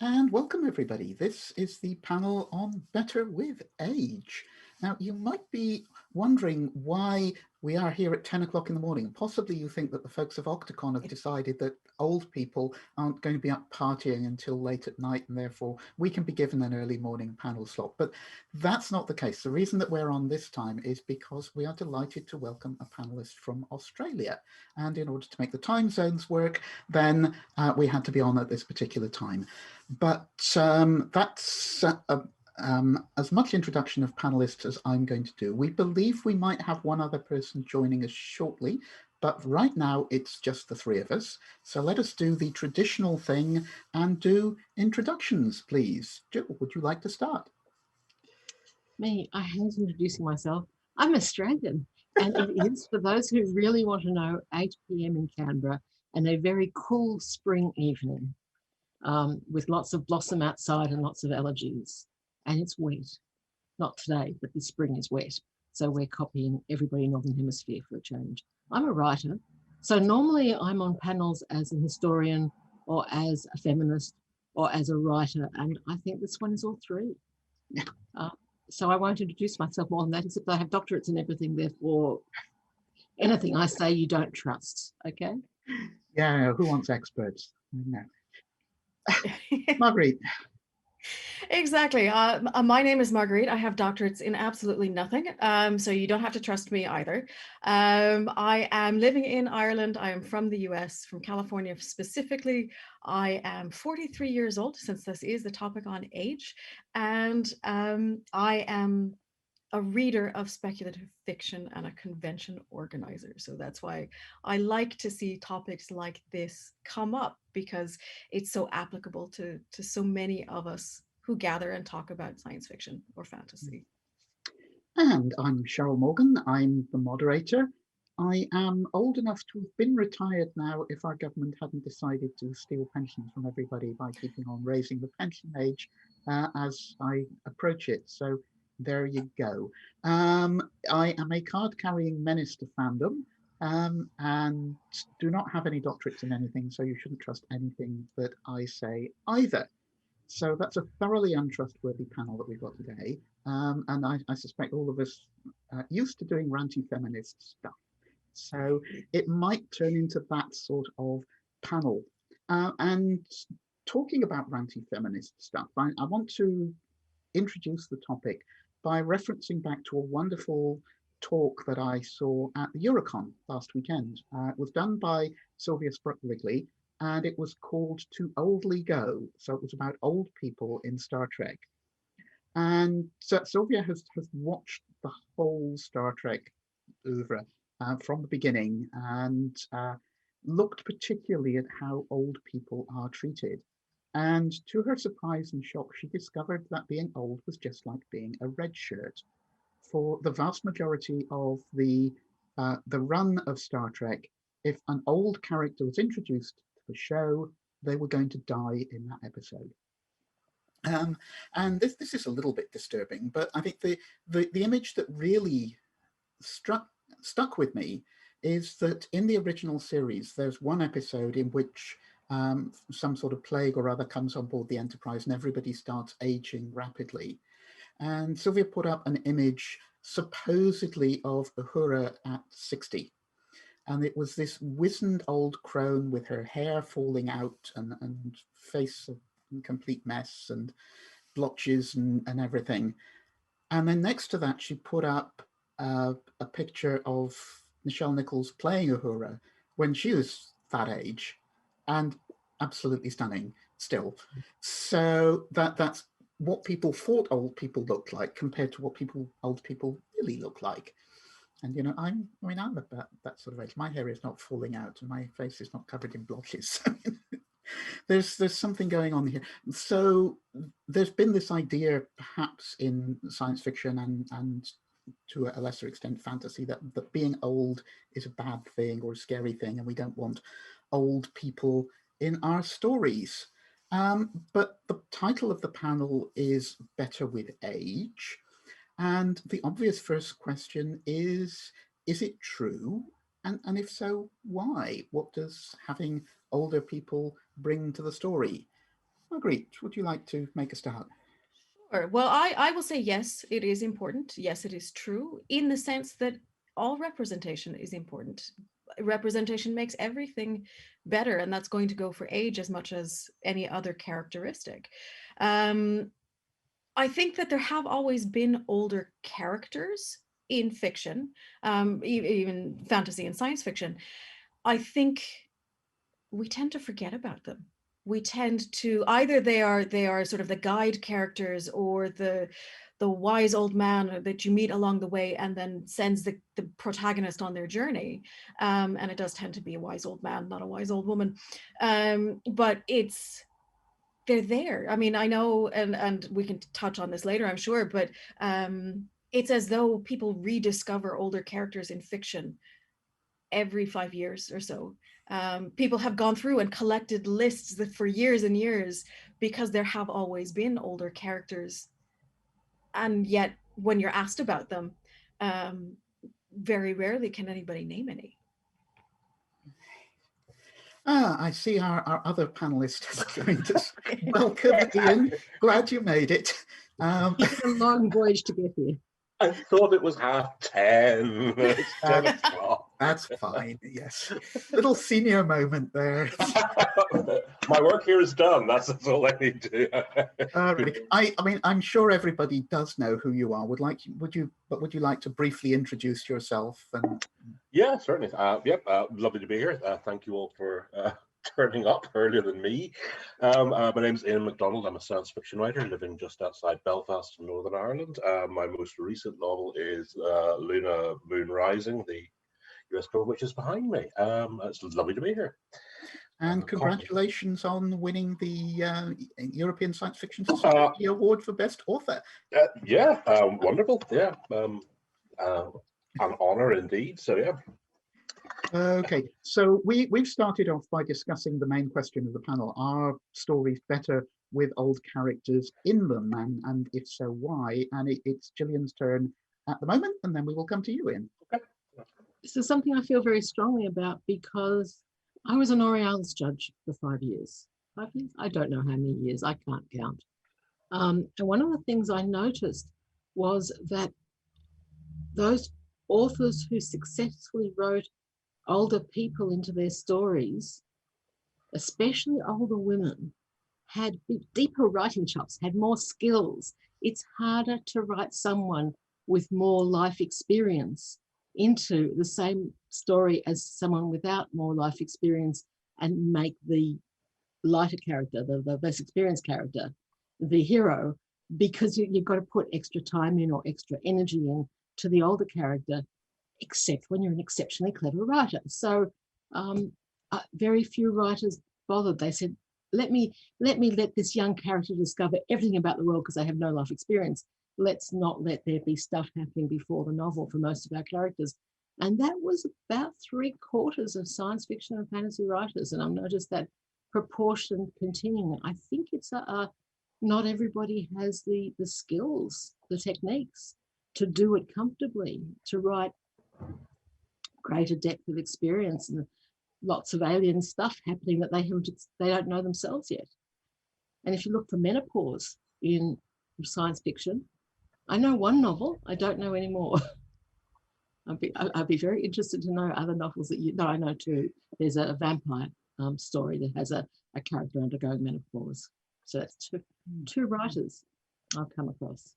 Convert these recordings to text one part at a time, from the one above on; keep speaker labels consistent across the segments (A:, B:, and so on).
A: And welcome everybody. This is the panel on Better with Age. Now, you might be wondering why we are here at 10 o'clock in the morning. Possibly you think that the folks of Octocon have decided that old people aren't going to be up partying until late at night, and therefore we can be given an early morning panel slot. But that's not the case. The reason that we're on this time is because we are delighted to welcome a panelist from Australia. And in order to make the time zones work, then we had to be on at this particular time. But that's as much introduction of panelists as I'm going to do. We believe we might have one other person joining us shortly, but right now it's just the three of us. So let us do the traditional thing and do introductions, please. Jill, would you like to start?
B: Me, I hate introducing myself. I'm Australian, and it is, for those who really want to know, 8 p.m. in Canberra and a very cool spring evening with lots of blossom outside and lots of allergies. And it's wet. Not today, but this spring is wet. So we're copying everybody in Northern Hemisphere for a change. I'm a writer. So normally I'm on panels as a historian or as a feminist or as a writer. And I think this one is all three. Uh, so I won't introduce myself more than that, except I have doctorates and everything. Therefore, anything I say you don't trust. Okay.
A: Yeah, who wants experts? No. Marguerite.
C: Exactly. My name is Marguerite. I have doctorates in absolutely nothing, so you don't have to trust me either. I am living in Ireland. I am from the US, from California specifically. I am 43 years old, since this is the topic on age, and I am a reader of speculative fiction and a convention organizer. So that's why I like to see topics like this come up, because it's so applicable to so many of us who gather and talk about science fiction or fantasy.
A: And I'm Cheryl Morgan. I'm the moderator. I am old enough to have been retired now if our government hadn't decided to steal pensions from everybody by keeping on raising the pension age as I approach it. So there you go. I am a card-carrying menace to fandom and do not have any doctorates in anything, so you shouldn't trust anything that I say either. So that's a thoroughly untrustworthy panel that we've got today. And I suspect all of us used to doing ranty feminist stuff. So it might turn into that sort of panel. And talking about ranty feminist stuff, I want to introduce the topic by referencing back to a wonderful talk that I saw at the Eurocon last weekend. It was done by Sylvia Spruck-Wrigley, and it was called To Oldly Go. So it was about old people in Star Trek. And so Sylvia has watched the whole Star Trek oeuvre from the beginning and looked particularly at how old people are treated. And to her surprise and shock, she discovered that being old was just like being a red shirt. For the vast majority of the run of Star Trek, if an old character was introduced to the show, they were going to die in that episode. And this is a little bit disturbing, but I think the image that really stuck with me is that in the original series, there's one episode in which some sort of plague or other comes on board the Enterprise and everybody starts aging rapidly. And Sylvia put up an image supposedly of Uhura at 60. And it was this wizened old crone with her hair falling out and face a complete mess and blotches and everything. And then next to that, she put up a picture of Nichelle Nichols playing Uhura when she was that age, and absolutely stunning still. So that's what people thought old people looked like compared to what old people really look like. And you know, I'm about that sort of age. My hair is not falling out, and my face is not covered in blotches. There's something going on here. So there's been this idea, perhaps in science fiction and to a lesser extent fantasy, that being old is a bad thing or a scary thing, and we don't want old people in our stories. But the title of the panel is Better with Age. And the obvious first question is it true? And if so, why? What does having older people bring to the story? Marguerite, would you like to make a start?
C: Sure. Well, I will say yes, it is important. Yes, it is true in the sense that all representation is important. Representation makes everything better, and that's going to go for age as much as any other characteristic. Um, I think that there have always been older characters in fiction, even fantasy and science fiction. I think we tend to forget about them. We tend to either they are sort of the guide characters or the wise old man that you meet along the way and then sends the protagonist on their journey. And it does tend to be a wise old man, not a wise old woman. But they're there. I mean, I know, and we can touch on this later, I'm sure, but it's as though people rediscover older characters in fiction every 5 years or so. People have gone through and collected lists that for years and years because there have always been older characters, and yet when you're asked about them, um, very rarely can anybody name any.
A: I see our other panelist has joined us. Welcome, Ian. Glad you made it.
B: It's a long voyage to get here.
D: I thought it was 10:30. It's 10 o'clock.
A: That's fine, yes. Little senior moment there.
D: My work here is done. That's all I need to do.
A: Really. I mean, I'm sure everybody does know who you are. Would you like to briefly introduce yourself? And
D: Yeah, certainly. Yep, lovely to be here. Thank you all for turning up earlier than me. My name's Ian McDonald. I'm a science fiction writer living just outside Belfast in Northern Ireland. My most recent novel is Luna Moon Rising, the US cover, which is behind me. It's lovely to be here.
A: And congratulations on winning the European Science Fiction Society Award for Best Author.
D: Yeah, wonderful. Yeah, an honour indeed. So yeah.
A: Okay, so we've started off by discussing the main question of the panel: are stories better with old characters in them, and if so, why? And it's Gillian's turn at the moment, and then we will come to you, Ian.
D: Okay.
B: This is something I feel very strongly about because I was an Aurealis judge for 5 years. 5 years? I don't know how many years. I can't count. And one of the things I noticed was that those authors who successfully wrote older people into their stories, especially older women, had deeper writing chops, had more skills. It's harder to write someone with more life experience into the same story as someone without more life experience and make the lighter character, the less experienced character, the hero, because you've got to put extra time in or extra energy in to the older character, except when you're an exceptionally clever writer. So very few writers bothered. They said, let me let this young character discover everything about the world because they have no life experience. Let's not let there be stuff happening before the novel for most of our characters. And that was about 3/4 of science fiction and fantasy writers. And I've noticed that proportion continuing. I think it's not everybody has the skills, the techniques to do it comfortably, to write greater depth of experience and lots of alien stuff happening that they don't know themselves yet. And if you look for menopause in science fiction, I know one novel, I don't know any more. I'd be very interested to know other novels that you know. I know too. There's a vampire story that has a character undergoing menopause. So that's two writers I've come across.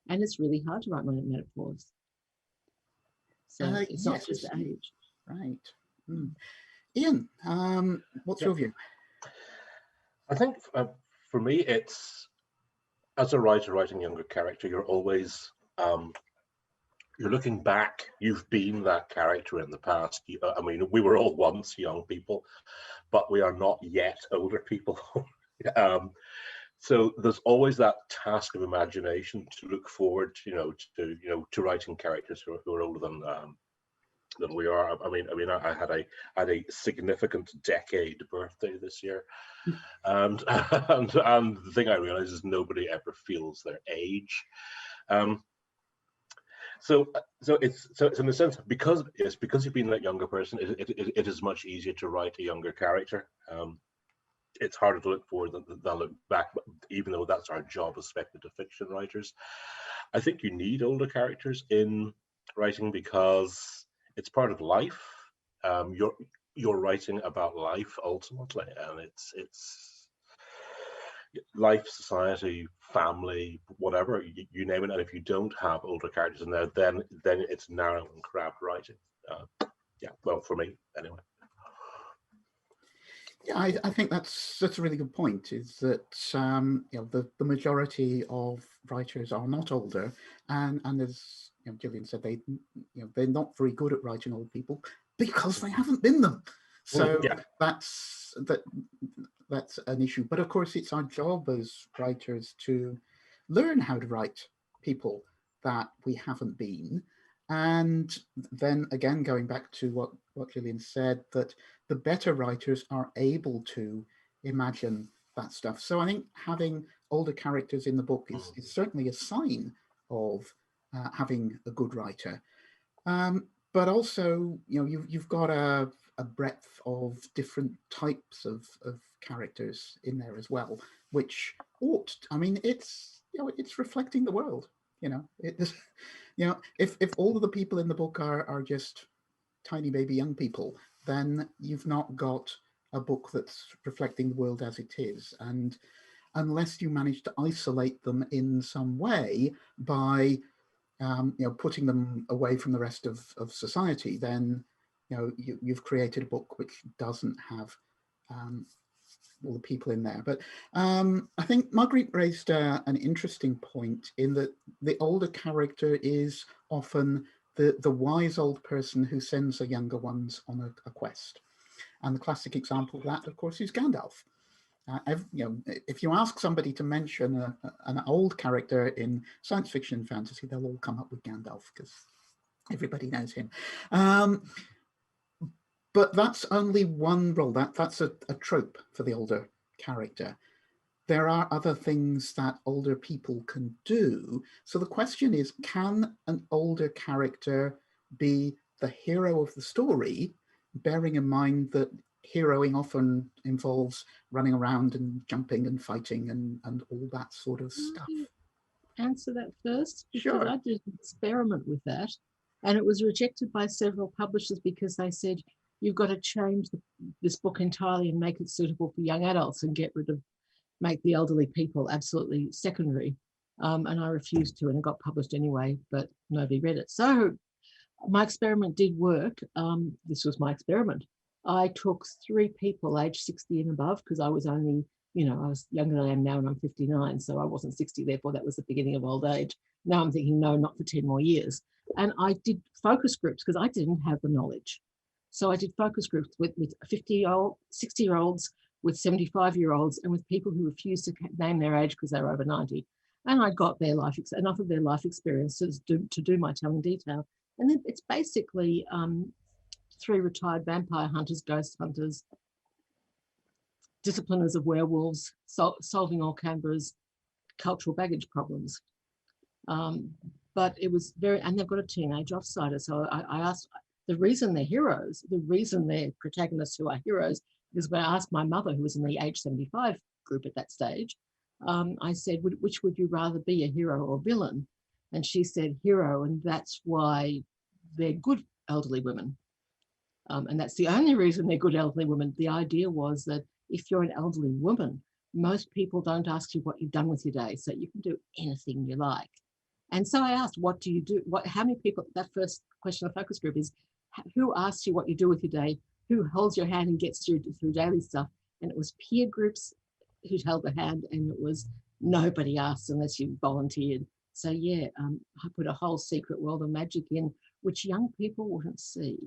B: And it's really hard to write menopause. So it's not just age.
A: Right. Mm. Ian, what's your view?
D: I think for me, it's, as a writer writing younger character, you're always, you're looking back. You've been that character in the past. I mean, we were all once young people, but we are not yet older people. So there's always that task of imagination to look forward, to writing characters who are older than we are. I mean, I had a significant decade birthday this year, and the thing I realize is nobody ever feels their age. So in a sense, because you've been that younger person, it is much easier to write a younger character. it's harder to look forward than look back, even though that's our job as speculative fiction writers. I think you need older characters in writing because it's part of life. You're writing about life ultimately, and it's life, society, family, whatever you name it. And if you don't have older characters in there, then it's narrow and crabbed writing. Yeah, well, for me anyway.
A: Yeah, I think that's a really good point. Is that you know, the majority of writers are not older, and as you know, Gillian said, they're not very good at writing old people because they haven't been them. So
D: Yeah.
A: that's an issue. But of course, it's our job as writers to learn how to write people that we haven't been. And then again, going back to what Gillian said, that the better writers are able to imagine that stuff. So I think having older characters in the book is certainly a sign of having a good writer. But also, you know, you've got a breadth of different types of characters in there as well, which I mean, it's, you know, it's reflecting the world. You know, you know, if all of the people in the book are just tiny baby young people, then you've not got a book that's reflecting the world as it is. And unless you manage to isolate them in some way by you know, putting them away from the rest of society, then you know you've created a book which doesn't have all the people in there. But I think Marguerite raised an interesting point in that the older character is often the wise old person who sends the younger ones on a quest. And the classic example of that, of course, is Gandalf. You know, if you ask somebody to mention an old character in science fiction and fantasy, they'll all come up with Gandalf because everybody knows him. But that's only one role. That's a trope for the older character. There are other things that older people can do. So the question is, can an older character be the hero of the story, bearing in mind that heroing often involves running around and jumping and fighting and all that sort of stuff?
B: Answer that first, because
A: Sure.
B: I did an experiment with that, and it was rejected by several publishers because they said you've got to change this book entirely and make it suitable for young adults and make the elderly people absolutely secondary. And I refused to, and it got published anyway, but nobody read it. So my experiment did work. This was my experiment. I took 3 people aged 60 and above, because I was only, you know, I was younger than I am now and I'm 59, so I wasn't 60, therefore that was the beginning of old age. Now I'm thinking, no, not for 10 more years. And I did focus groups because I didn't have the knowledge. So I did focus groups with 50-year-old, 60-year-olds, with 75-year-olds, and with people who refused to name their age because they were over 90. And I got enough of their life experiences to do my telling detail. And then it's basically 3 retired vampire hunters, ghost hunters, discipliners of werewolves, solving all Canberra's cultural baggage problems. But it was and they've got a teenage offsider. So I asked, the reason they're heroes, the reason they're protagonists who are heroes, is when I asked my mother, who was in the age 75 group at that stage, I said, which would you rather be, a hero or villain? And she said hero, and that's why they're good elderly women. And that's the only reason they're good elderly women. The idea was that if you're an elderly woman, most people don't ask you what you've done with your day, so you can do anything you like. And so I asked, what do you do? How many people, that first question of focus group is, who asks you what you do with your day? Who holds your hand and gets you through daily stuff? And it was peer groups who held the hand, and it was nobody asked unless you volunteered. So yeah, I put a whole secret world of magic in, which young people wouldn't see.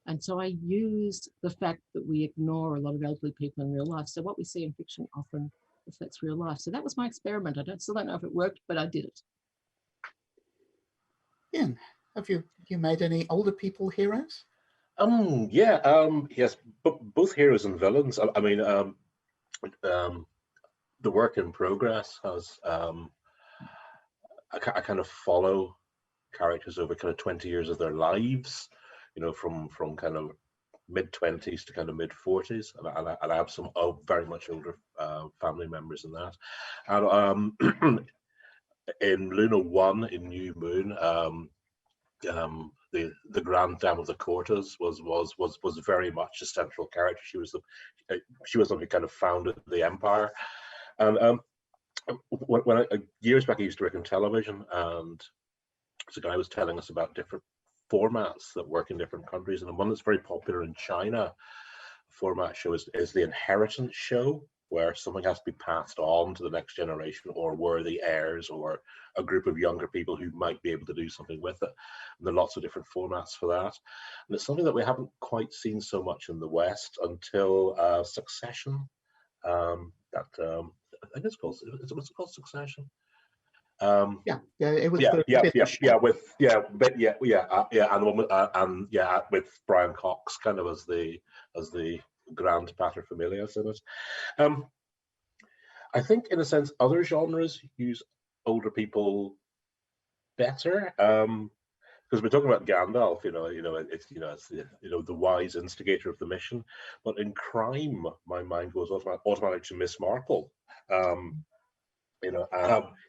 B: And so I used the fact that we ignore a lot of elderly people in real life. So what we see in fiction often reflects real life. So that was my experiment. I still don't know if it worked, but I did it.
A: Ian, have you made any older people heroes?
D: Yes, both heroes and villains. I mean, the work in progress has I kind of follow characters over kind of 20 years of their lives, you know, from kind of mid-20s to kind of mid-40s, and I have some very much older family members in that. And in Luna 1 in New Moon, the Grand Dame of the Cortes was very much a central character. She was the kind of founded the empire. And when years back I used to work in television, and so a guy was telling us about different formats that work in different countries, and the one that's very popular in China format show is the inheritance show, where something has to be passed on to the next generation, or worthy heirs, or a group of younger people who might be able to do something with it. And there are lots of different formats for that. And it's something that we haven't quite seen so much in the West until Succession. I think it's called, what's it called, Succession?
A: It was
D: with Brian Cox kind of as the grand paterfamilias in it. I think in a sense other genres use older people better, because we're talking about Gandalf, it's the wise instigator of the mission, but in crime my mind goes automatically to Miss Marple.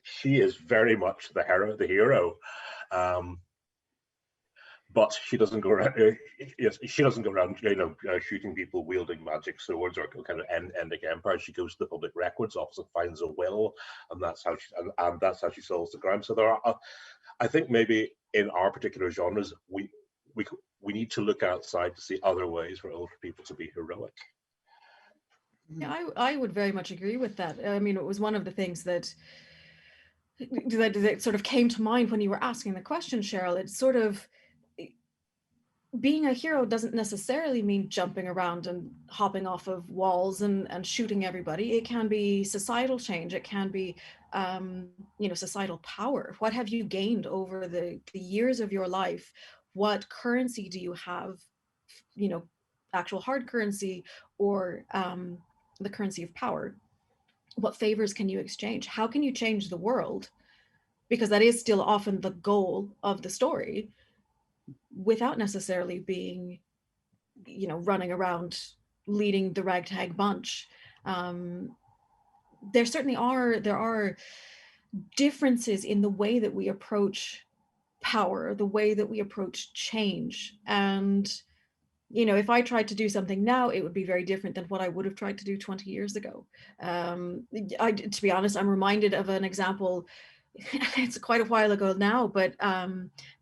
D: She is very much the hero, but she doesn't go around. She doesn't go around, shooting people wielding magic swords or kind of ending empire. She goes to the public records office and finds a will, and that's how she solves the crime. So there are, I think, maybe in our particular genres, we need to look outside to see other ways for older people to be heroic.
C: Yeah, I would very much agree with that. I mean, it was one of the things that sort of came to mind when you were asking the question, Cheryl. It's sort of, being a hero doesn't necessarily mean jumping around and hopping off of walls and shooting everybody. It can be societal change. It can be, societal power. What have you gained over the years of your life? What currency do you have? Actual hard currency, or the currency of power. What favors can you exchange? How can you change the world? Because that is still often the goal of the story, without necessarily being, running around leading the ragtag bunch. There certainly are differences in the way that we approach power, the way that we approach change. And if I tried to do something now, it would be very different than what I would have tried to do 20 years ago. To be honest, I'm reminded of an example. It's quite a while ago now, but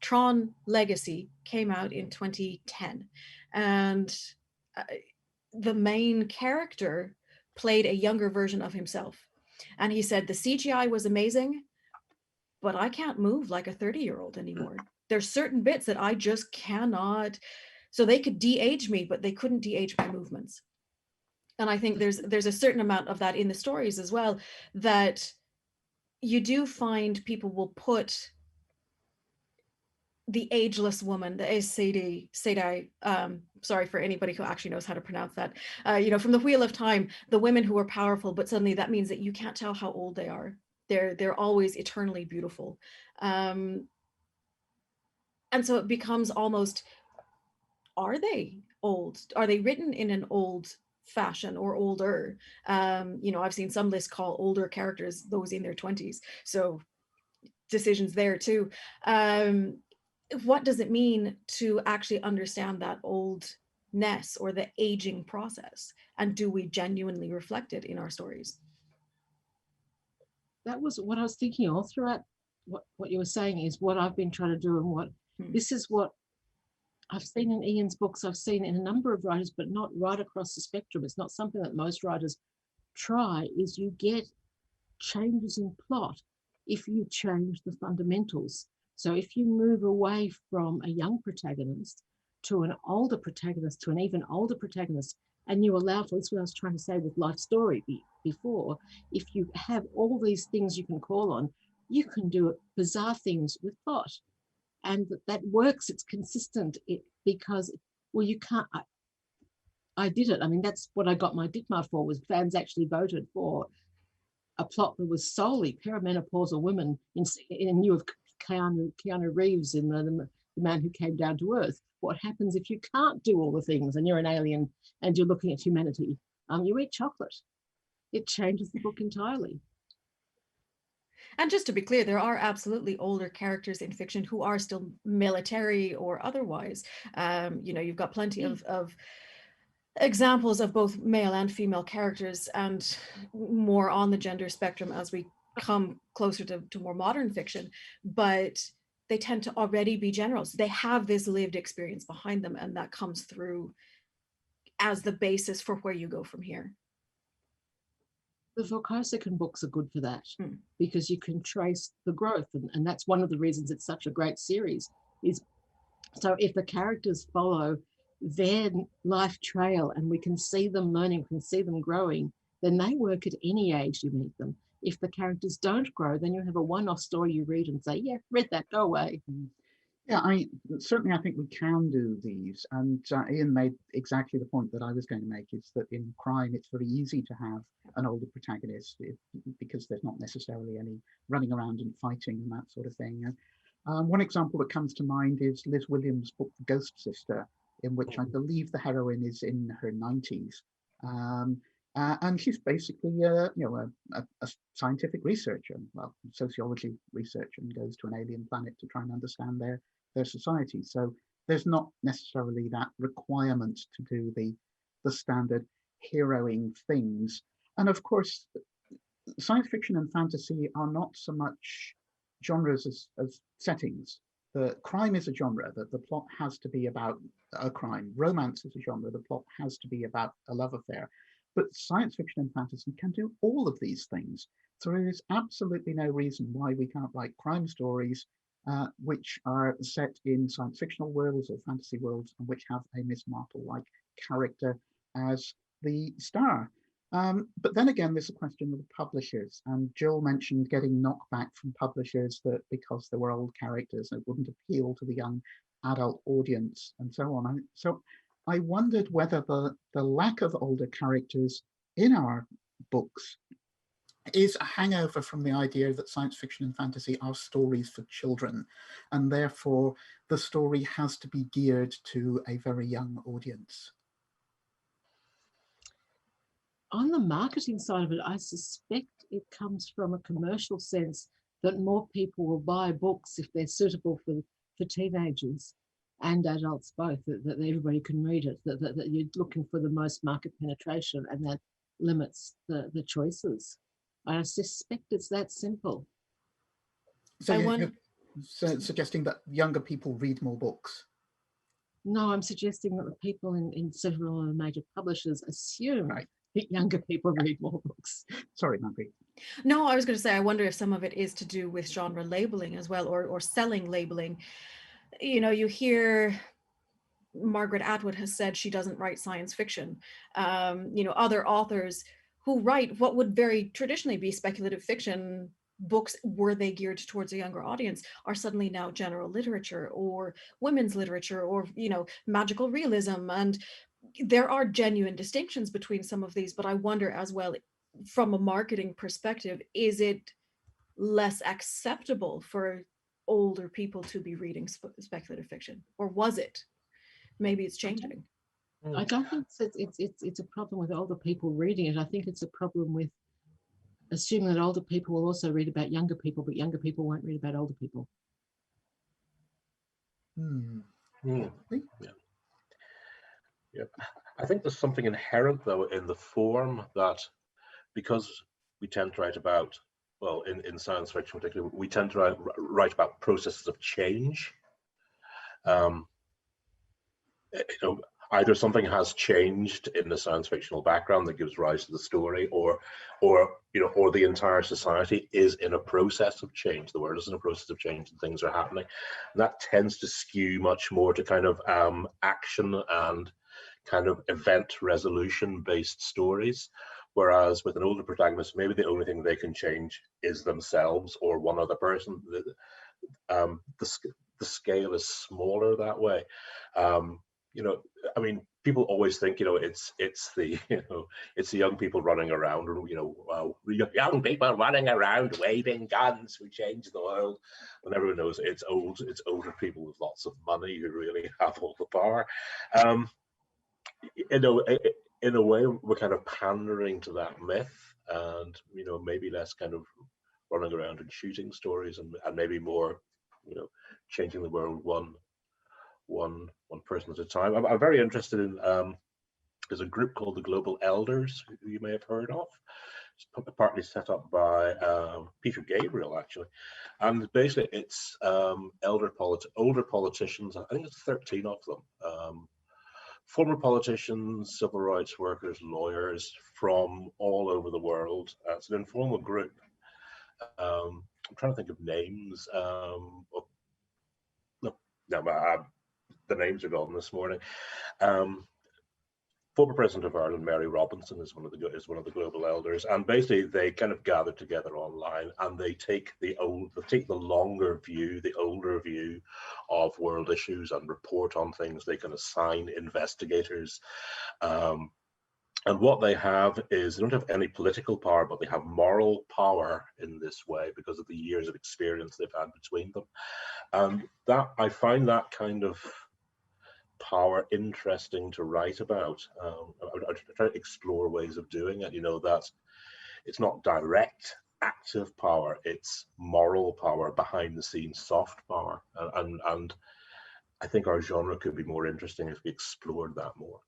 C: Tron Legacy came out in 2010. And the main character played a younger version of himself. And he said, the CGI was amazing, but I can't move like a 30-year-old anymore. There's certain bits that I just cannot. So they could de-age me, but they couldn't de-age my movements. And I think there's a certain amount of that in the stories as well, that you do find people will put the ageless woman, the Sedai, sorry for anybody who actually knows how to pronounce that, from the Wheel of Time, the women who are powerful, but suddenly that means that you can't tell how old they are. They're always eternally beautiful. And so it becomes almost, are they old? Are they written in an old fashion or older? I've seen some lists call older characters those in their 20s. So decisions there too. What does it mean to actually understand that oldness or the aging process? And do we genuinely reflect it in our stories?
B: That was what I was thinking all throughout what you were saying, is what I've been trying to do, and this is what I've seen in Ian's books, I've seen in a number of writers, but not right across the spectrum. It's not something that most writers try, is you get changes in plot if you change the fundamentals. So if you move away from a young protagonist to an older protagonist, to an even older protagonist, and you allow for, this is what I was trying to say with Life Story before, if you have all these things you can call on, you can do bizarre things with plot. And that works, it's consistent, because, well, you can't, I did it. I mean, that's what I got my Ditmar for, was fans actually voted for a plot that was solely perimenopausal women in lieu of Keanu Reeves in the the man who came down to Earth. What happens if you can't do all the things and you're an alien and you're looking at humanity? You eat chocolate. It changes the book entirely.
C: And just to be clear, there are absolutely older characters in fiction who are still military or otherwise. You know, you've got plenty of examples of both male and female characters, and more on the gender spectrum as we come closer to more modern fiction. But they tend to already be generals. They have this lived experience behind them, and that comes through as the basis for where you go from here.
B: The Vorkosigan books are good for that, because you can trace the growth, and that's one of the reasons it's such a great series. Is so if the characters follow their life trail and we can see them learning, we can see them growing, then they work at any age you meet them. If the characters don't grow, then you have a one-off story you read and say, yeah, read that, go away.
A: Yeah, I think we can do these, and Ian made exactly the point that I was going to make, is that in crime it's very easy to have an older protagonist because there's not necessarily any running around and fighting and that sort of thing. One example that comes to mind is Liz Williams' book The Ghost Sister, in which I believe the heroine is in her 90s. And she's basically a scientific researcher, well, sociology researcher, and goes to an alien planet to try and understand their society. So there's not necessarily that requirement to do the standard heroing things. And of course, science fiction and fantasy are not so much genres as settings. The crime is a genre, that the plot has to be about a crime. Romance is a genre, the plot has to be about a love affair. But science fiction and fantasy can do all of these things. So there is absolutely no reason why we can't write crime stories which are set in science fictional worlds or fantasy worlds, and which have a Miss Marple-like character as the star. But then again, there's a question of the publishers, and Jill mentioned getting knockback from publishers that because there were old characters, it wouldn't appeal to the young adult audience and so on. So I wondered whether the lack of older characters in our books is a hangover from the idea that science fiction and fantasy are stories for children, and therefore the story has to be geared to a very young audience.
B: On the marketing side of it, I suspect it comes from a commercial sense that more people will buy books if they're suitable for teenagers and adults both, that everybody can read it, that you're looking for the most market penetration, and that limits the choices. I suspect it's that simple.
A: So you're suggesting that younger people read more books?
B: No, I'm suggesting that the people in several of the major publishers assume that younger people read more books.
A: Sorry, Marguerite.
C: No, I was going to say, I wonder if some of it is to do with genre labeling as well, or selling labeling. You know, you hear Margaret Atwood has said she doesn't write science fiction. You know, other authors who write what would very traditionally be speculative fiction books, were they geared towards a younger audience, are suddenly now general literature or women's literature, or, you know, magical realism. And there are genuine distinctions between some of these, but I wonder as well, from a marketing perspective, is it less acceptable for older people to be reading speculative fiction, or was it? Maybe it's changing.
B: I don't think it's a problem with older people reading it. I think it's a problem with assuming that older people will also read about younger people, but younger people won't read about older people.
D: Yeah. I think there's something inherent, though, in the form that, because we tend to write about, well, in science fiction particularly, we tend to write about processes of change. You know, either something has changed in the science fictional background that gives rise to the story, or the entire society is in a process of change. The world is in a process of change, and things are happening. And that tends to skew much more to kind of action and kind of event resolution based stories. Whereas with an older protagonist, maybe the only thing they can change is themselves or one other person. The scale is smaller that way. you know, I mean, people always think, you know, it's the, you know, it's the young people running around, and, you know, young people running around waving guns who change the world. And everyone knows it's older people with lots of money who really have all the power. You know, in a way, we're kind of pandering to that myth, and, you know, maybe less kind of running around and shooting stories, and maybe more, you know, changing the world one person at a time. I'm very interested in there's a group called the Global Elders, who you may have heard of. It's partly set up by Peter Gabriel, actually, and basically it's older politicians. I think it's 13 of them. Former politicians, civil rights workers, lawyers from all over the world. It's an informal group. I'm trying to think of names. The names are gone this morning. Former President of Ireland, Mary Robinson, is one of the global elders, and basically they kind of gather together online, and they take the longer view, the older view of world issues, and report on things. They can assign investigators. And what they have is, they don't have any political power, but they have moral power in this way because of the years of experience they've had between them. That, I find that kind of power interesting to write about. I try to explore ways of doing it. You know, that it's not direct active power, it's moral power, behind the scenes soft power, and I think our genre could be more interesting if we explored that more.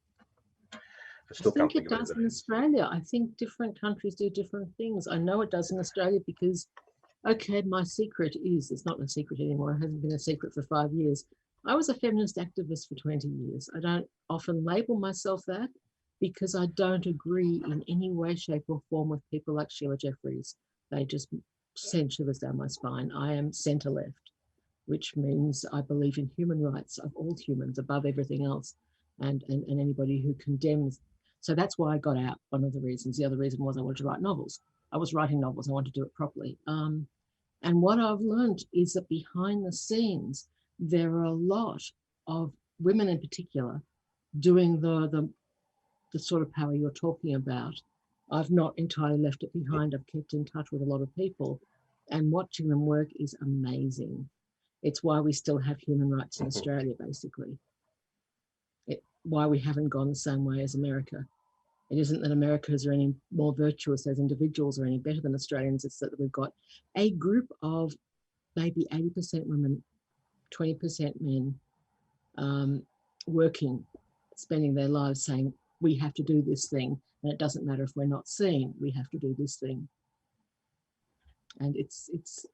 B: I think it does in Australia. I think different countries do different things. I know it does in Australia because, okay, my secret is, it's not a secret anymore, it hasn't been a secret for 5 years. I was a feminist activist for 20 years. I don't often label myself that because I don't agree in any way, shape or form with people like Sheila Jeffries. They just send shivers down my spine. I am centre left, which means I believe in human rights of all humans above everything else, and anybody who condemns. So that's why I got out, one of the reasons. The other reason was I wanted to write novels. I was writing novels, I wanted to do it properly. And what I've learned is that behind the scenes, there are a lot of women in particular doing the sort of power you're talking about. I've not entirely left it behind. I've kept in touch with a lot of people, and watching them work is amazing. It's why we still have human rights in Australia, basically. Why we haven't gone the same way as America. It isn't that Americans are any more virtuous as individuals or any better than Australians. It's that we've got a group of maybe 80% women, 20% men working, spending their lives saying, we have to do this thing. And it doesn't matter if we're not seen, we have to do this thing. And it's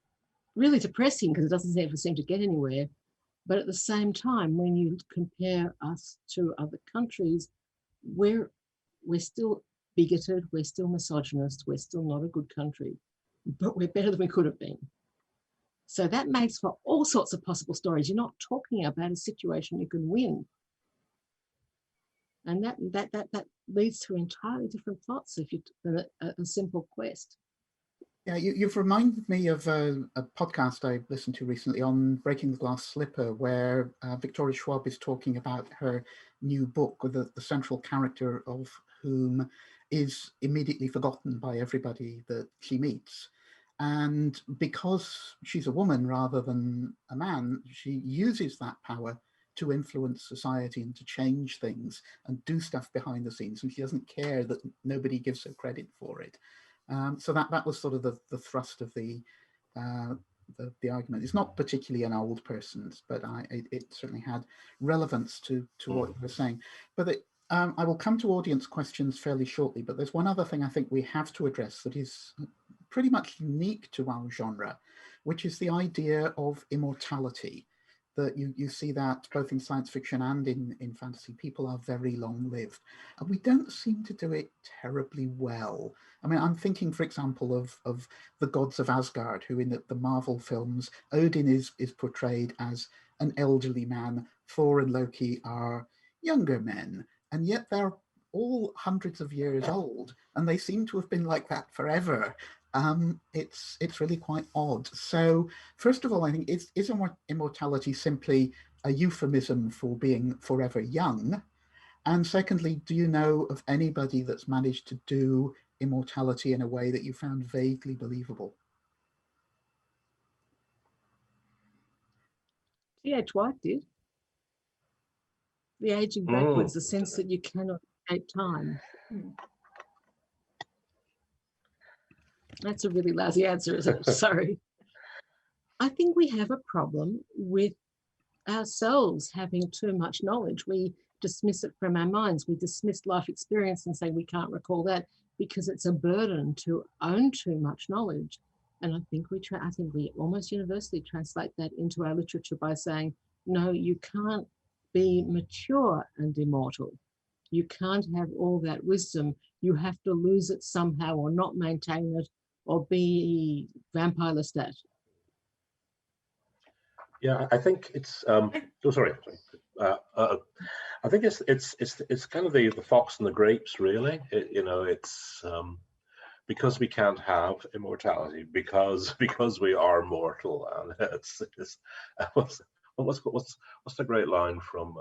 B: really depressing because it doesn't ever seem to get anywhere. But at the same time, when you compare us to other countries, we're still bigoted, we're still misogynist, we're still not a good country, but we're better than we could have been. So that makes for all sorts of possible stories. You're not talking about a situation you can win. And that leads to entirely different plots if you than a simple quest.
A: Yeah, you've reminded me of a podcast I listened to recently on Breaking the Glass Slipper, where Victoria Schwab is talking about her new book, with the central character of whom is immediately forgotten by everybody that she meets. And because she's a woman rather than a man, she uses that power to influence society and to change things and do stuff behind the scenes. And she doesn't care that nobody gives her credit for it. So that was sort of the thrust of the argument. It's not particularly an old person's, but it certainly had relevance to what you were saying. But I will come to audience questions fairly shortly, but there's one other thing I think we have to address that is pretty much unique to our genre, which is the idea of immortality. That you see that both in science fiction and in fantasy, people are very long-lived. And we don't seem to do it terribly well. I mean, I'm thinking, for example, of the gods of Asgard, who in the Marvel films, Odin is portrayed as an elderly man, Thor and Loki are younger men, and yet they're all hundreds of years old, and they seem to have been like that forever. It's really quite odd. So first of all, I think is immortality simply a euphemism for being forever young? And secondly, do you know of anybody that's managed to do immortality in a way that you found vaguely believable?
B: T.H. White did. The aging backwards, the sense that you cannot escape time. That's a really lousy answer, isn't it? Sorry. I think we have a problem with ourselves having too much knowledge. We dismiss it from our minds. We dismiss life experience and say we can't recall that because it's a burden to own too much knowledge. And I think we almost universally translate that into our literature by saying, no, you can't be mature and immortal. You can't have all that wisdom. You have to lose it somehow or not maintain it or be vampire Lestat.
D: Yeah, I think it's. Oh, sorry. I think it's kind of the fox and the grapes, really. It's because we can't have immortality because we are mortal, and it's what's the great line from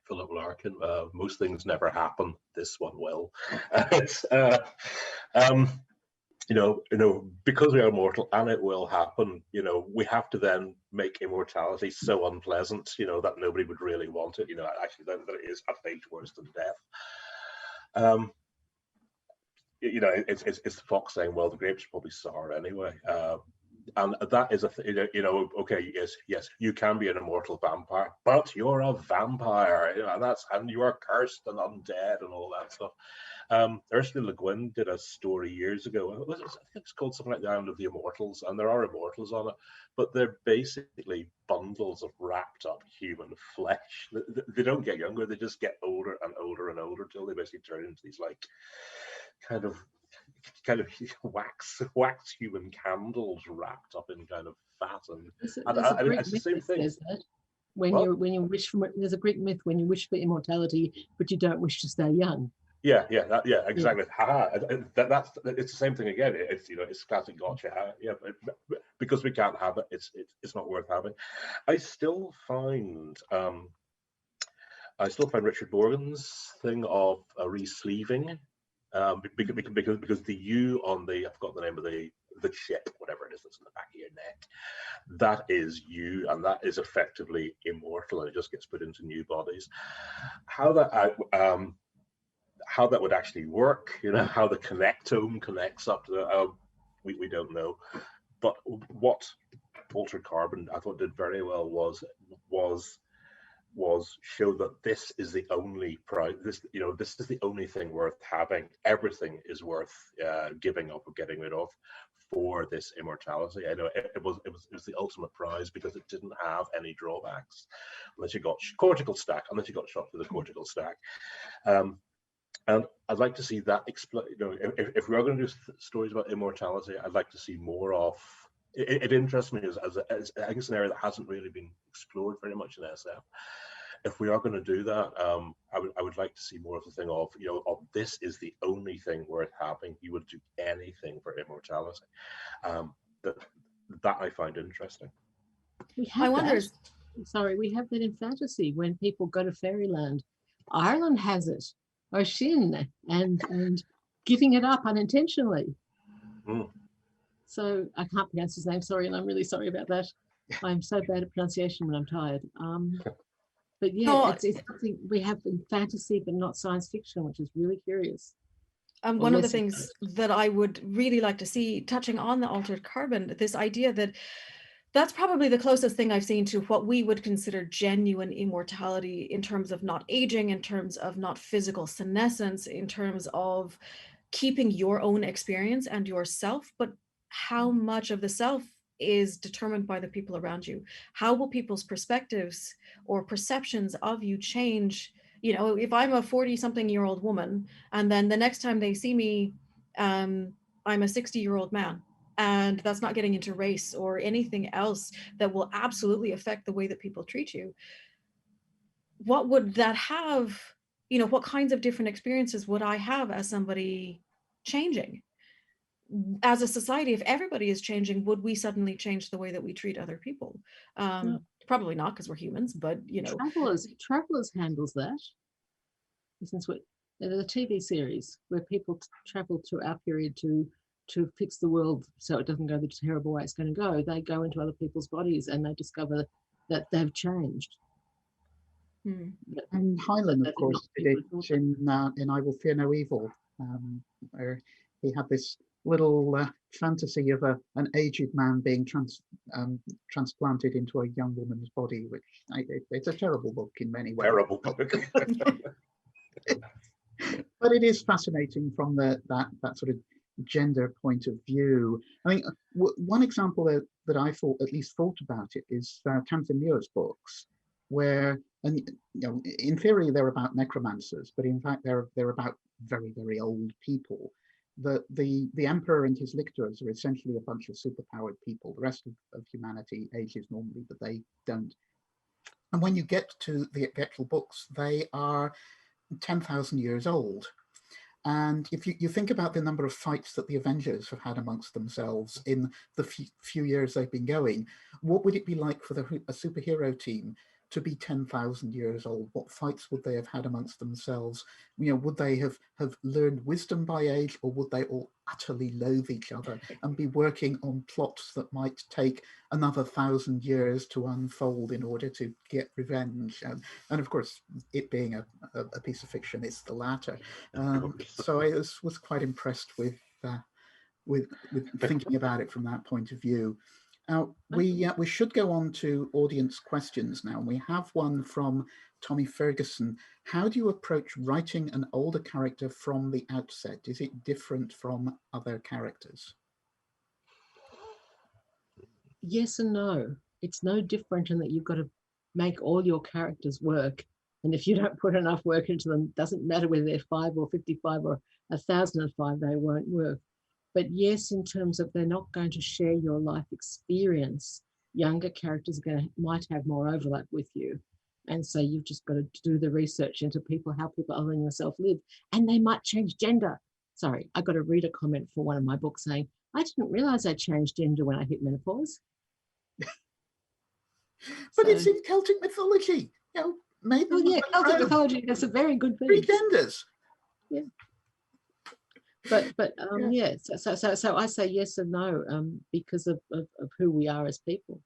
D: Philip Larkin? Most things never happen. This one will. It's because we are mortal and it will happen, we have to then make immortality so unpleasant, that nobody would really want it, actually that it is a fate worse than death. It's the fox saying, well, the grapes are probably sour anyway. And that is okay, yes, you can be an immortal vampire, but you're a vampire, and you are cursed and undead and all that stuff. Ursula Le Guin did a story years ago. I think it's called something like The Island of the Immortals, and there are immortals on it, but they're basically bundles of wrapped up human flesh. They don't get younger; they just get older and older and older till they basically turn into these like kind of wax human candles wrapped up in kind of fat, and it's the same thing.
B: When you wish for, there's a Greek myth when you wish for immortality, but you don't wish to stay young.
D: Yeah, exactly. Yeah. That's it's the same thing again. It's classic gotcha. Because we can't have it, it's not worth having. I still find Richard Morgan's thing of re-sleeving, because the U on the, I forgot the name of the chip, whatever it is that's in the back of your neck, that is you, and that is effectively immortal, and it just gets put into new bodies. How that would actually work, how the connectome connects up to we don't know. But what Altered Carbon I thought did very well was show that this is the only prize. This is the only thing worth having. Everything is worth giving up or getting rid of for this immortality. I know it was the ultimate prize because it didn't have any drawbacks unless you got cortical stack, unless you got shot through the cortical stack. And I'd like to see that explode. If we are going to do stories about immortality, I'd like to see more of. It interests me as I think it's an area that hasn't really been explored very much in SF. If we are going to do that, I would like to see more of the thing of of this is the only thing worth having. You would do anything for immortality. That I find interesting.
B: We have that in fantasy when people go to fairyland. Ireland has it. Oisin and giving it up unintentionally. So I can't pronounce his name, sorry, and I'm really sorry about that. I'm so bad at pronunciation when I'm tired. But yeah, it's something we have in fantasy, but not science fiction, which is really curious.
C: One of the things that I would really like to see, touching on the Altered Carbon, this idea that that's probably the closest thing I've seen to what we would consider genuine immortality in terms of not aging, in terms of not physical senescence, in terms of keeping your own experience and yourself, but how much of the self is determined by the people around you. How will people's perspectives or perceptions of you change? If I'm a 40-something-year-old woman, and then the next time they see me, I'm a 60-year-old man. And that's not getting into race or anything else that will absolutely affect the way that people treat you. What would that have, what kinds of different experiences would I have as somebody changing? as a society, if everybody is changing, would we suddenly change the way that we treat other people?
B: No.
C: Probably not, because we're humans, but
B: Travelers handles that. Since the TV series where people travel through our period to fix the world so it doesn't go the terrible way it's going to go, they go into other people's bodies and they discover that they've changed.
A: And Hyland, of course, did it in I Will Fear No Evil, where he had this little fantasy of an aged man being transplanted into a young woman's body, which it's a terrible book in many ways.
D: Terrible book.
A: But it is fascinating from that sort of gender point of view. I mean, one example that I at least thought about it is Tamsin Muir's books, where, and in theory they're about necromancers, but in fact they're about very, very old people. The emperor and his lictors are essentially a bunch of superpowered people. The rest of humanity ages normally, but they don't. And when you get to the actual books, they are 10,000 years old. And if you think about the number of fights that the Avengers have had amongst themselves in the few years they've been going, what would it be like for a superhero team to be 10,000 years old? What fights would they have had amongst themselves? Would they have learned wisdom by age, or would they all utterly loathe each other and be working on plots that might take another 1,000 years to unfold in order to get revenge? And of course, it being a piece of fiction, it's the latter. So I was quite impressed with thinking about it from that point of view. Now, we should go on to audience questions now. We have one from Tommy Ferguson. How do you approach writing an older character from the outset? Is it different from other characters?
B: Yes and no. It's no different in that you've got to make all your characters work. And if you don't put enough work into them, it doesn't matter whether they're 5 or 55 or 1,005, they won't work. But yes, in terms of they're not going to share your life experience, younger characters might have more overlap with you. And so you've just got to do the research into how people other than yourself live. And they might change gender. Sorry, I got to read a comment for one of my books saying, I didn't realize I changed gender when I hit menopause.
A: But it's in Celtic mythology. Maybe.
B: Oh yeah, Celtic mythology, that's a very good thing.
A: 3 genders.
B: Yeah. But yeah. So I say yes and no because of who we are as people.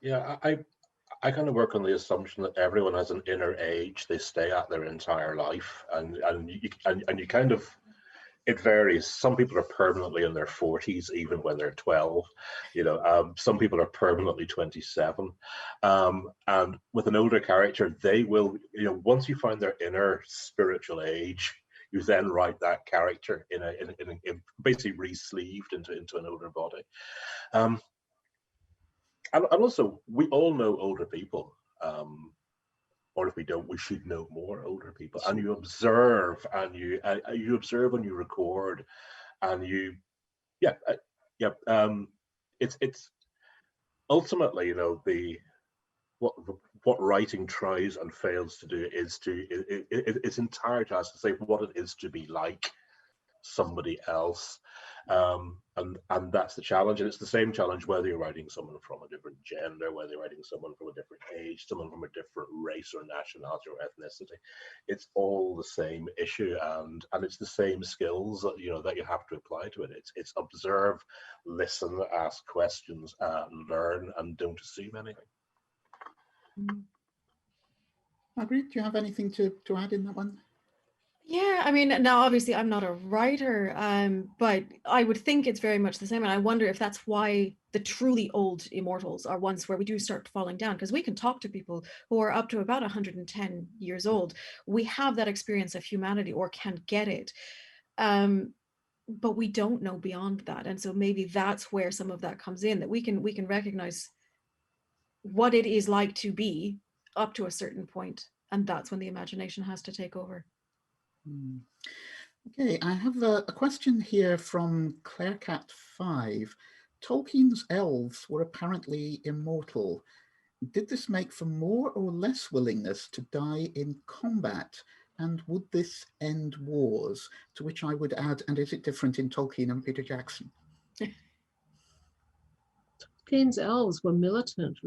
D: Yeah, I kind of work on the assumption that everyone has an inner age they stay at their entire life, and you kind of, it varies. Some people are permanently in their 40s, even when they're 12. Some people are permanently 27. And with an older character, they will, once you find their inner spiritual age, you then write that character in basically re-sleeved into an older body. And also, we all know older people. Or if we don't, we should know more older people. And you observe, and you observe and you record, and it's ultimately, what writing tries and fails to do is its entire task to say what it is to be like somebody else. And that's the challenge, and it's the same challenge whether you're writing someone from a different gender, whether you're writing someone from a different age, someone from a different race or nationality or ethnicity. It's all the same issue, and it's the same skills that you have to apply to it. It's observe, listen, ask questions, learn, and don't assume anything.
A: Marguerite, do you have anything to add in that one?
C: Yeah, I mean, now obviously I'm not a writer, but I would think it's very much the same. And I wonder if that's why the truly old immortals are ones where we do start falling down, because we can talk to people who are up to about 110 years old. We have that experience of humanity, or can get it. But we don't know beyond that. And so maybe that's where some of that comes in, that we can recognize what it is like to be up to a certain point. And that's when the imagination has to take over.
A: Okay, I have a question here from ClareCat5. Tolkien's elves were apparently immortal. Did this make for more or less willingness to die in combat? And would this end wars? To which I would add, and is it different in Tolkien and Peter Jackson?
B: Tolkien's elves were militant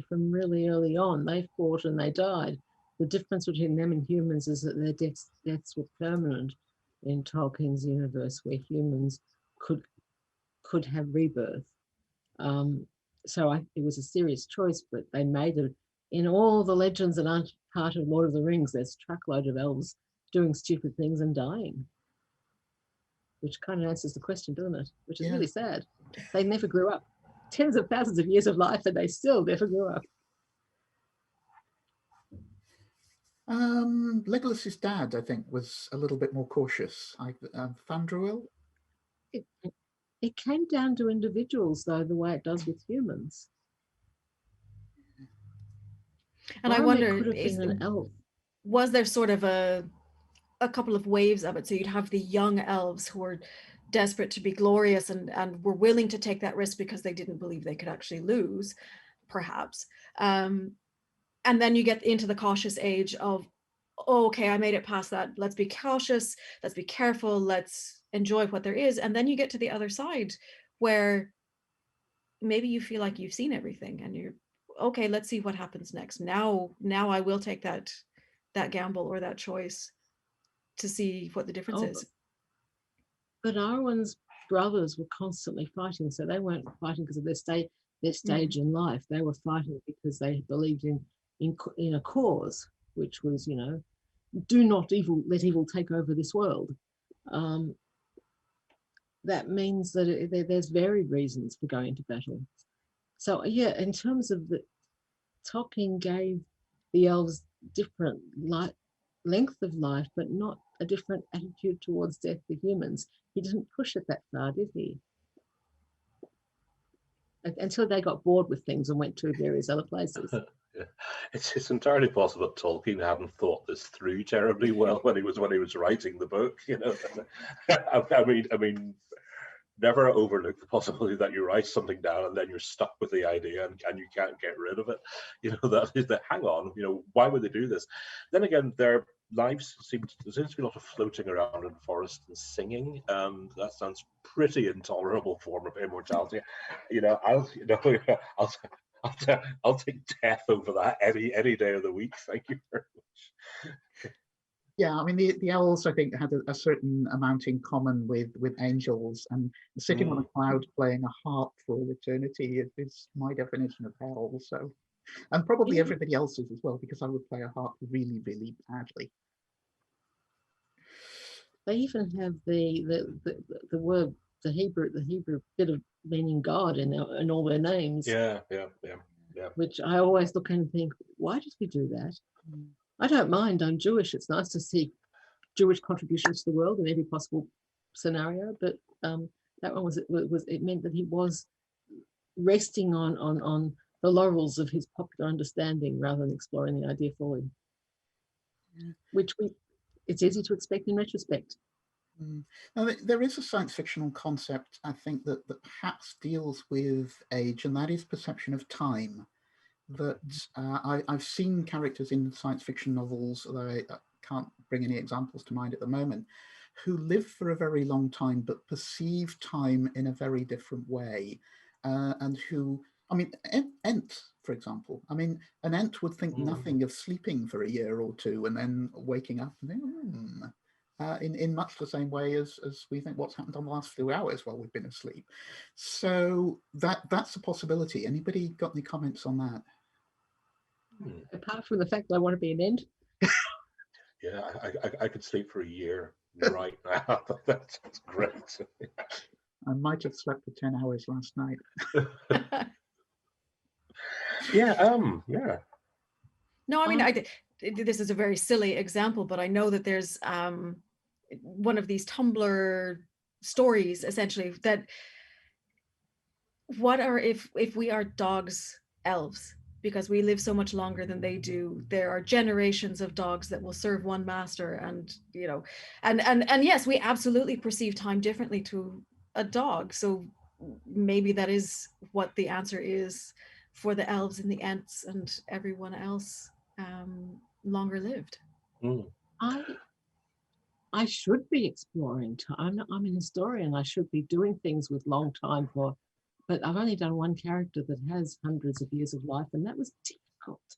B: from really early on. They fought and they died. The difference between them and humans is that their deaths were permanent in Tolkien's universe, where humans could have rebirth. It was a serious choice, but they made it. In all the legends that aren't part of Lord of the Rings, there's a truckload of elves doing stupid things and dying, which kind of answers the question, doesn't it? Which is really sad. They never grew up. Tens of thousands of years of life, and they still never grew up.
A: Legolas's dad, I think, was a little bit more cautious. Thranduil?
B: It came down to individuals, though, the way it does with humans.
C: And I wonder,
B: could have been an elf.
C: Was there sort of a couple of waves of it? So you'd have the young elves who were desperate to be glorious and were willing to take that risk because they didn't believe they could actually lose, perhaps. And then you get into the cautious age of, oh, okay, I made it past that. Let's be cautious. Let's be careful. Let's enjoy what there is. And then you get to the other side where maybe you feel like you've seen everything and you're, okay, let's see what happens next. Now I will take that gamble or that choice to see what the difference is.
B: But Arwen's brothers were constantly fighting, so they weren't fighting because of their stage in life. They were fighting because they believed in a cause, which was, do not let evil take over this world. That means that there's varied reasons for going to battle. So yeah, in terms of Tolkien gave the elves different length of life, but not a different attitude towards death for humans. He didn't push it that far, did he? Until they got bored with things and went to various other places.
D: Yeah. It's entirely possible that Tolkien hadn't thought this through terribly well when he was writing the book. I mean, never overlook the possibility that you write something down and then you're stuck with the idea and you can't get rid of it. That is the hang on. Why would they do this? Then again, their lives there seems to be a lot of floating around in the forest and singing. That sounds pretty intolerable form of immortality. I'll take death over that any day of the week. Thank you very much.
A: Yeah, I mean, the elves, I think, had a certain amount in common with angels, and sitting on a cloud playing a harp for all eternity is my definition of hell. So, and probably everybody else's as well, because I would play a harp really, really badly.
B: They even have the word, the Hebrew bit of meaning God in all their names.
D: Yeah.
B: Which I always look and think, why did we do that? I don't mind. I'm Jewish. It's nice to see Jewish contributions to the world in every possible scenario. But that one was it meant that he was resting on the laurels of his popular understanding rather than exploring the idea fully, which it's easy to expect in retrospect.
A: Now, there is a science fictional concept, I think, that perhaps deals with age, and that is perception of time. That I've seen characters in science fiction novels, although I can't bring any examples to mind at the moment, who live for a very long time but perceive time in a very different way, and who, I mean, Ent, for example. I mean, an Ent would think nothing of sleeping for a year or two and then waking up and think, in much the same way as we think what's happened on the last few hours while we've been asleep. So that's a possibility. Anybody got any comments on that?
B: Apart from the fact that I want to be an Ent.
D: Yeah, I could sleep for a year right now. That's great.
A: I might have slept for 10 hours last night.
D: Yeah.
C: No, I mean, this is a very silly example, but I know that there's one of these Tumblr stories, essentially, that what are if we are dogs elves, because we live so much longer than they do. There are generations of dogs that will serve one master, and and yes, we absolutely perceive time differently to a dog. So maybe that is what the answer is for the elves and the Ents and everyone else, longer lived.
B: I should be exploring time. I'm an historian. I should be doing things with long time for, but I've only done one character that has hundreds of years of life, and that was difficult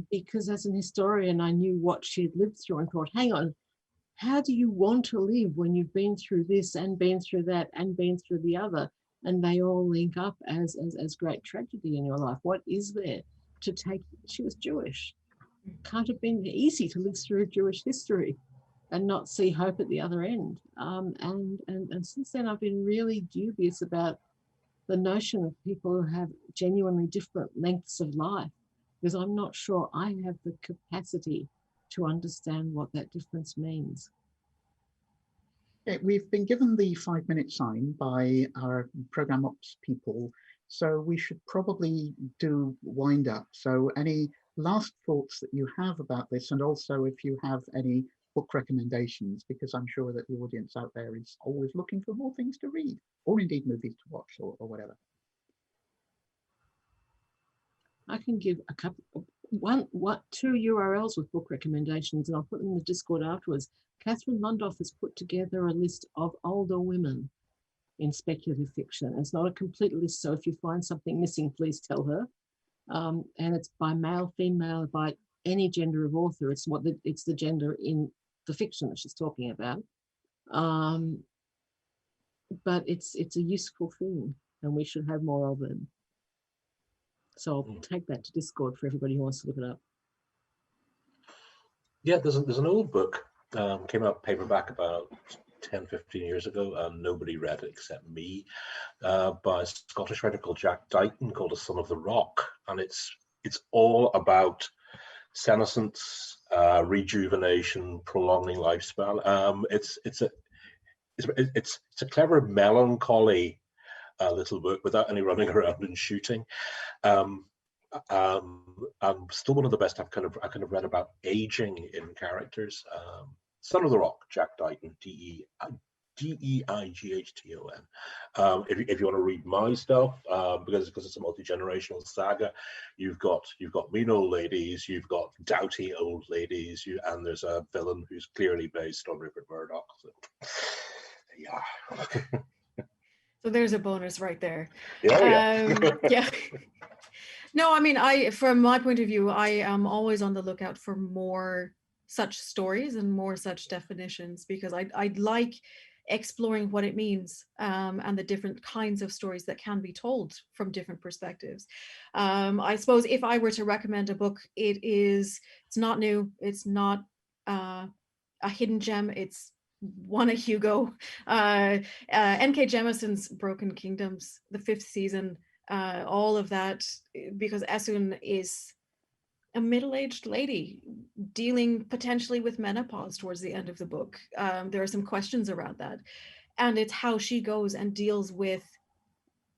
B: because as an historian, I knew what she'd lived through and thought, hang on, how do you want to live when you've been through this and been through that and been through the other? And they all link up as great tragedy in your life. What is there to take? She was Jewish. Can't have been easy to live through Jewish history and not see hope at the other end. And since then, I've been really dubious about the notion of people who have genuinely different lengths of life, because I'm not sure I have the capacity to understand what that difference means.
A: Okay, we've been given the 5-minute sign by our program ops people, so we should probably do wind up. So any last thoughts that you have about this, and also if you have any book recommendations, because I'm sure that the audience out there is always looking for more things to read, or indeed movies to watch, or whatever.
B: I can give a couple, two URLs with book recommendations, and I'll put them in the Discord afterwards. Catherine Mundorf has put together a list of older women in speculative fiction. It's not a complete list, so if you find something missing, please tell her. And it's by male, female, by any gender of author. It's the gender in the fiction that she's talking about. But it's a useful thing, and we should have more of them. So I'll take that to Discord for everybody who wants to look it up.
D: Yeah, there's an old book, came out paperback about 10, 15 years ago, and nobody read it except me, by a Scottish writer called Jack Dighton, called A Son of the Rock. And it's all about senescence, rejuvenation, prolonging lifespan. It's a clever melancholy little book without any running around and shooting. Still one of the best I kind of read about aging in characters. Son of the Rock, Jack Dighton, D-E-I-G-H-T-O-N. If you want to read my stuff, because it's a multi-generational saga, you've got mean old ladies, you've got doughty old ladies, and there's a villain who's clearly based on Rupert Murdoch. So, yeah.
C: So there's a bonus right there.
D: Yeah.
C: Yeah. No, I mean, from my point of view, I am always on the lookout for more such stories and more such definitions, because I'd like exploring what it means, and the different kinds of stories that can be told from different perspectives. I suppose if I were to recommend a book, it's not new, it's not a hidden gem, it's won a Hugo. N.K. Jemisin's Broken Kingdoms, the 5th season, all of that, because Essun is a middle-aged lady dealing potentially with menopause towards the end of the book. There are some questions around that, and it's how she goes and deals with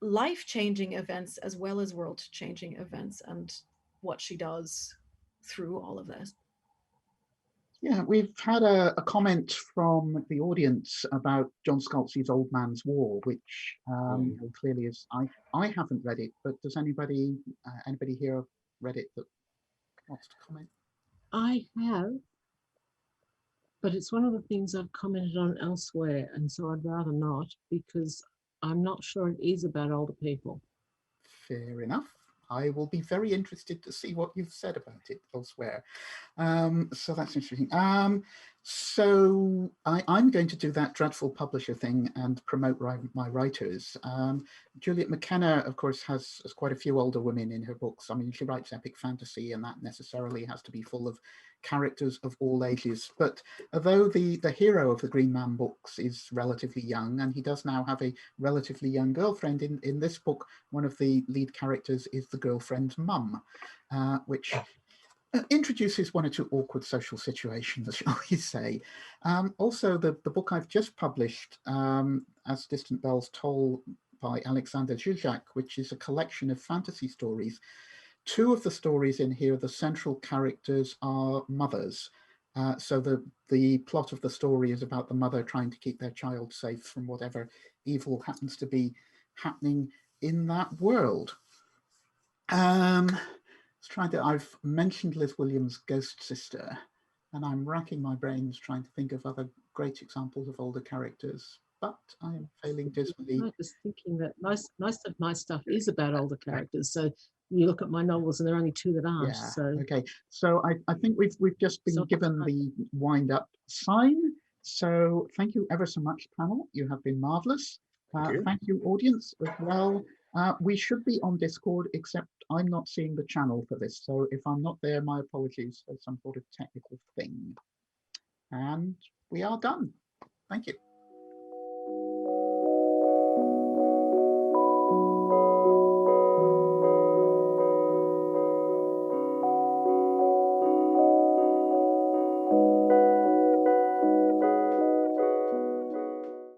C: life-changing events as well as world-changing events, and what she does through all of that.
A: Yeah, we've had a comment from the audience about John Scalzi's Old Man's War, which clearly is, I haven't read it, but does anybody here read it that wants to comment?
B: I have, but it's one of the things I've commented on elsewhere, and so I'd rather not, because I'm not sure it is about older people.
A: Fair enough. I will be very interested to see what you've said about it elsewhere. So that's interesting. So I'm going to do that dreadful publisher thing and promote my writers. Juliet McKenna, of course, has quite a few older women in her books. I mean, she writes epic fantasy, and that necessarily has to be full of characters of all ages. But although the hero of the Green Man books is relatively young, and he does now have a relatively young girlfriend, in this book, one of the lead characters is the girlfriend's mum, which introduces one or two awkward social situations, shall we say. Also, the book I've just published, As Distant Bells Toll, by Alexander Zizek, which is a collection of fantasy stories. Two of the stories in here, the central characters are mothers. So the plot of the story is about the mother trying to keep their child safe from whatever evil happens to be happening in that world. I've mentioned Liz Williams' Ghost Sister. and I'm racking my brains trying to think of other great examples of older characters, but I am failing dismally.
B: I was thinking that most of my stuff is about older characters. So you look at my novels, and there are only two that aren't.
A: Yeah.
B: So
A: Okay. So I think we've just been
B: So-
A: given the wind up sign. So thank you ever so much, panel. You have been marvelous. Thank you, audience, as well. We should be on Discord, except I'm not seeing the channel for this. So if I'm not there, my apologies for some sort of technical thing. And we are done. Thank you.